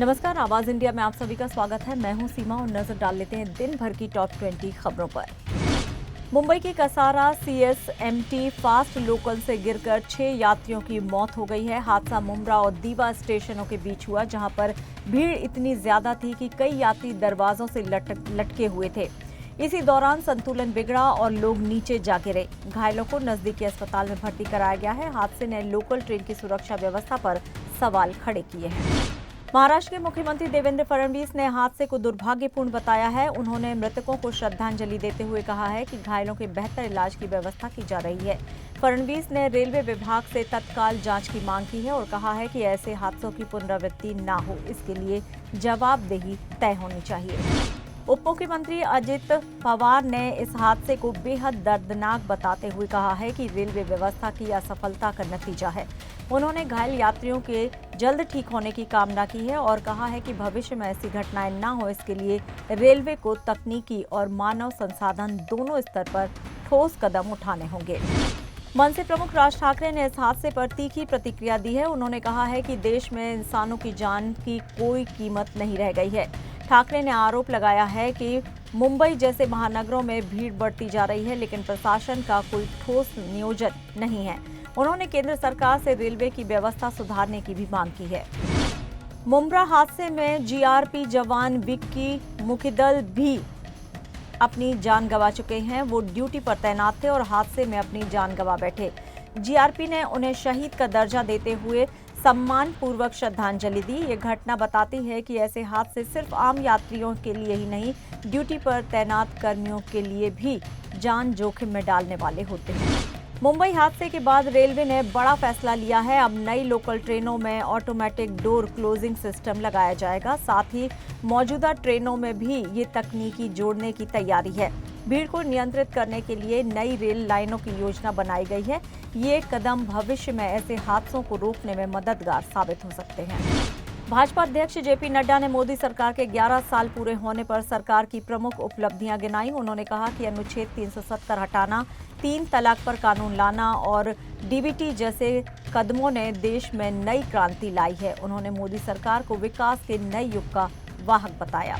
नमस्कार, आवाज इंडिया में आप सभी का स्वागत है। मैं हूं सीमा और नजर डाल लेते हैं दिन भर की टॉप 20 खबरों पर। मुंबई के कसारा सीएसएमटी फास्ट लोकल से गिरकर 6 यात्रियों की मौत हो गई है। हादसा मुंब्रा और दीवा स्टेशनों के बीच हुआ, जहां पर भीड़ इतनी ज्यादा थी कि कई यात्री दरवाजों से लटके हुए थे। इसी दौरान संतुलन बिगड़ा और लोग नीचे जा गिरे। घायलों को नजदीकी अस्पताल में भर्ती कराया गया है। हादसे ने लोकल ट्रेन की सुरक्षा व्यवस्था पर सवाल खड़े किए हैं। महाराष्ट्र के मुख्यमंत्री देवेंद्र फडणवीस ने हादसे को दुर्भाग्यपूर्ण बताया है। उन्होंने मृतकों को श्रद्धांजलि देते हुए कहा है कि घायलों के बेहतर इलाज की व्यवस्था की जा रही है। फडणवीस ने रेलवे विभाग से तत्काल जांच की मांग की है और कहा है कि ऐसे हादसों की पुनरावृत्ति न हो, इसके लिए जवाबदेही तय होनी चाहिए। उप मुख्यमंत्री अजित पवार ने इस हादसे को बेहद दर्दनाक बताते हुए कहा है कि रेलवे व्यवस्था की असफलता का नतीजा है। उन्होंने घायल यात्रियों के जल्द ठीक होने की कामना की है और कहा है कि भविष्य में ऐसी घटनाएं न हो, इसके लिए रेलवे को तकनीकी और मानव संसाधन दोनों स्तर पर ठोस कदम उठाने होंगे। मनसे प्रमुख राज ठाकरे ने इस हादसे पर तीखी प्रतिक्रिया दी है। उन्होंने कहा है कि देश में इंसानों की जान की कोई कीमत नहीं रह गई है। ठाकरे ने आरोप लगाया है कि मुंबई जैसे महानगरों में भीड़ बढ़ती जा रही है, लेकिन प्रशासन का कोई ठोस नियोजन नहीं है। उन्होंने केंद्र सरकार से रेलवे की व्यवस्था सुधारने की भी मांग की है। मुंब्रा हादसे में जीआरपी जवान विक्की मुखिदल भी अपनी जान गंवा चुके हैं। वो ड्यूटी पर तैनात थे और हादसे में अपनी जान गंवा बैठे। जीआरपी ने उन्हें शहीद का दर्जा देते हुए सम्मान पूर्वक श्रद्धांजलि दी। ये घटना बताती है कि ऐसे हादसे सिर्फ आम यात्रियों के लिए ही नहीं, ड्यूटी पर तैनात कर्मियों के लिए भी जान जोखिम में डालने वाले होते हैं। मुंबई हादसे के बाद रेलवे ने बड़ा फैसला लिया है। अब नई लोकल ट्रेनों में ऑटोमेटिक डोर क्लोजिंग सिस्टम लगाया जाएगा। साथ ही मौजूदा ट्रेनों में भी ये तकनीकी जोड़ने की तैयारी है। भीड़ को नियंत्रित करने के लिए नई रेल लाइनों की योजना बनाई गई है। ये कदम भविष्य में ऐसे हादसों को रोकने में मददगार साबित हो सकते हैं। भाजपा अध्यक्ष जेपी नड्डा ने मोदी सरकार के 11 साल पूरे होने पर सरकार की प्रमुख उपलब्धियां गिनाई। उन्होंने कहा कि अनुच्छेद 370 हटाना, 3 तलाक पर कानून लाना और डीबीटी जैसे कदमों ने देश में नई क्रांति लाई है। उन्होंने मोदी सरकार को विकास के नए युग का वाहक बताया।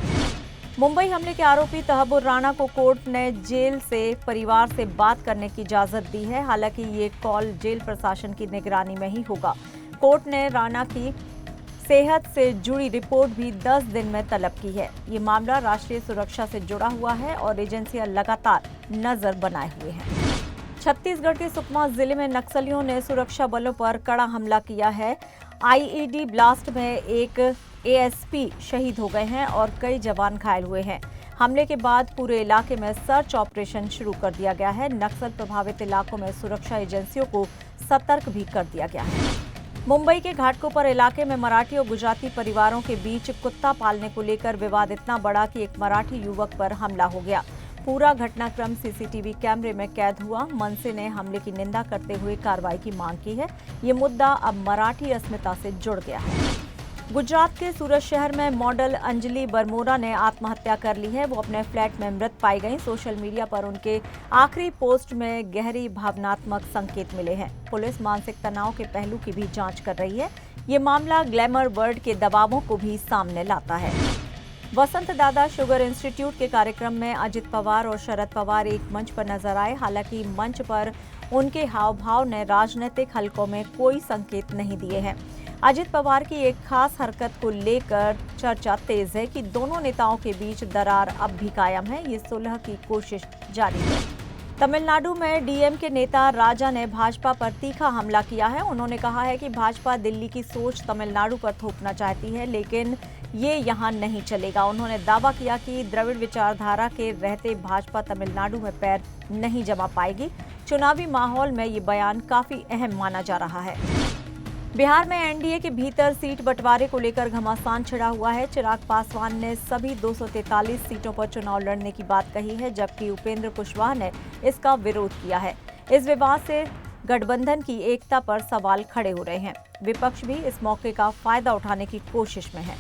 मुंबई हमले के आरोपी तहब्बुर राणा को कोर्ट ने जेल से परिवार से बात करने की इजाजत दी है। हालांकि ये कॉल जेल प्रशासन की निगरानी में ही होगा। कोर्ट ने राणा की सेहत से जुड़ी रिपोर्ट भी 10 दिन में तलब की है। ये मामला राष्ट्रीय सुरक्षा से जुड़ा हुआ है और एजेंसियां लगातार नजर बनाए हुए हैं। छत्तीसगढ़ के सुकमा जिले में नक्सलियों ने सुरक्षा बलों पर कड़ा हमला किया है। आईईडी ब्लास्ट में एक एएसपी शहीद हो गए हैं और कई जवान घायल हुए हैं। हमले के बाद पूरे इलाके में सर्च ऑपरेशन शुरू कर दिया गया है। नक्सल प्रभावित इलाकों में सुरक्षा एजेंसियों को सतर्क भी कर दिया गया है। मुंबई के घाटकोपर इलाके में मराठी और गुजराती परिवारों के बीच कुत्ता पालने को लेकर विवाद इतना बड़ा कि एक मराठी युवक पर हमला हो गया। पूरा घटनाक्रम सीसीटीवी कैमरे में कैद हुआ। मनसे ने हमले की निंदा करते हुए कार्रवाई की मांग की है। ये मुद्दा अब मराठी अस्मिता से जुड़ गया है। गुजरात के सूरत शहर में मॉडल अंजलि बरमोरा ने आत्महत्या कर ली है। वो अपने फ्लैट में मृत पाई गई। सोशल मीडिया पर उनके आखिरी पोस्ट में गहरी भावनात्मक संकेत मिले हैं। पुलिस मानसिक तनाव के पहलू की भी जांच कर रही है। ये मामला ग्लैमर वर्ल्ड के दबावों को भी सामने लाता है। वसंत दादा शुगर इंस्टीट्यूट के कार्यक्रम में अजित पवार और शरद पवार एक मंच पर नजर आए। हालांकि मंच पर उनके हाव भाव ने राजनीतिक हलकों में कोई संकेत नहीं दिए हैं। अजित पवार की एक खास हरकत को लेकर चर्चा तेज है कि दोनों नेताओं के बीच दरार अब भी कायम है। ये सुलह की कोशिश जारी है। तमिलनाडु में डीएमके नेता राजा ने भाजपा पर तीखा हमला किया है। उन्होंने कहा है कि भाजपा दिल्ली की सोच तमिलनाडु पर थोपना चाहती है, लेकिन ये यहाँ नहीं चलेगा। उन्होंने दावा किया कि द्रविड़ विचारधारा के रहते भाजपा तमिलनाडु में पैर नहीं जमा पाएगी। चुनावी माहौल में ये बयान काफी अहम माना जा रहा है। बिहार में एनडीए के भीतर सीट बंटवारे को लेकर घमासान छिड़ा हुआ है। चिराग पासवान ने सभी 243 सीटों पर चुनाव लड़ने की बात कही है, जबकि उपेंद्र कुशवाहा ने इसका विरोध किया है। इस विवाद से गठबंधन की एकता पर सवाल खड़े हो रहे हैं। विपक्ष भी इस मौके का फायदा उठाने की कोशिश में है।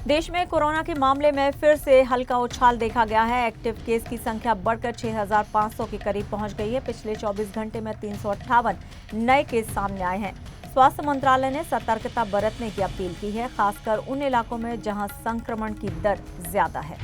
देश में कोरोना के मामले में फिर से हल्का उछाल देखा गया है। एक्टिव केस की संख्या बढ़कर 6,500 के करीब पहुंच गई है। पिछले 24 घंटे में 358 नए केस सामने आए हैं। स्वास्थ्य मंत्रालय ने सतर्कता बरतने की अपील की है, खासकर उन इलाकों में जहां संक्रमण की दर ज्यादा है।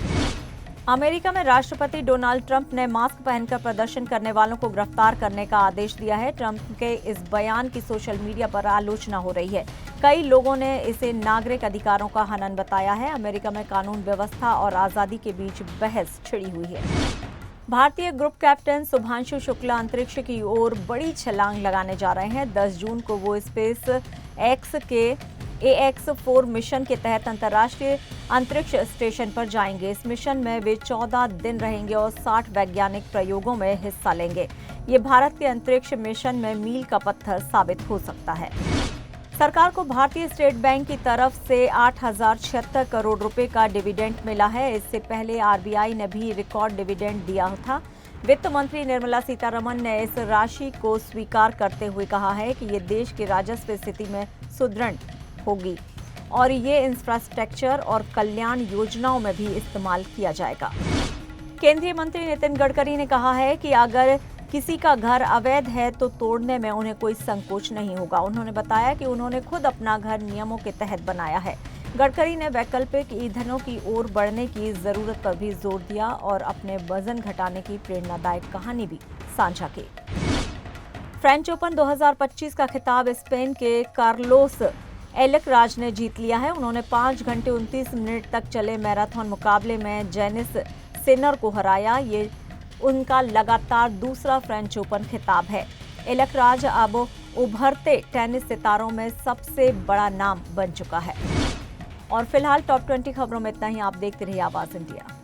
अमेरिका में राष्ट्रपति डोनाल्ड ट्रंप ने मास्क पहनकर प्रदर्शन करने वालों को गिरफ्तार करने का आदेश दिया है। ट्रंप के इस बयान की सोशल मीडिया पर आलोचना हो रही है। कई लोगों ने इसे नागरिक अधिकारों का हनन बताया है। अमेरिका में कानून व्यवस्था और आजादी के बीच बहस छिड़ी हुई है। भारतीय ग्रुप कैप्टन शुभांशु शुक्ला अंतरिक्ष की ओर बड़ी छलांग लगाने जा रहे हैं। 10 जून को वो स्पेस एक्स के AX-4 मिशन के तहत अंतर्राष्ट्रीय अंतरिक्ष स्टेशन पर जाएंगे। इस मिशन में वे 14 दिन रहेंगे और 60 वैज्ञानिक प्रयोगों में हिस्सा लेंगे। ये भारत के अंतरिक्ष मिशन में मील का पत्थर साबित हो सकता है। सरकार को भारतीय स्टेट बैंक की तरफ से 8,076 करोड़ रुपए का डिविडेंड मिला है। इससे पहले RBI ने भी रिकॉर्ड डिविडेंड दिया था। वित्त मंत्री निर्मला सीतारमण ने इस राशि को स्वीकार करते हुए कहा है कि ये देश की राजस्व स्थिति में सुदृढ़ होगी और ये इंफ्रास्ट्रक्चर और कल्याण योजनाओं में भी इस्तेमाल किया जाएगा। केंद्रीय मंत्री नितिन गडकरी ने कहा है कि अगर किसी का घर अवैध है तो तोड़ने में उन्हें कोई संकोच नहीं होगा। उन्होंने बताया कि उन्होंने खुद अपना घर नियमों के तहत बनाया है। गडकरी ने वैकल्पिक ईंधनों की ओर बढ़ने की जरूरत पर भी जोर दिया और अपने वजन घटाने की प्रेरणादायक कहानी भी साझा की। फ्रेंच ओपन 2025 का खिताब स्पेन के कार्लोस एल्कराज ने जीत लिया है। उन्होंने 5 घंटे 29 मिनट तक चले मैराथन मुकाबले में जेनिस सिनर को हराया। ये उनका लगातार दूसरा फ्रेंच ओपन खिताब है। एल्कराज अब उभरते टेनिस सितारों में सबसे बड़ा नाम बन चुका है। और फिलहाल टॉप 20 खबरों में इतना ही। आप देखते रहिए आवाज इंडिया।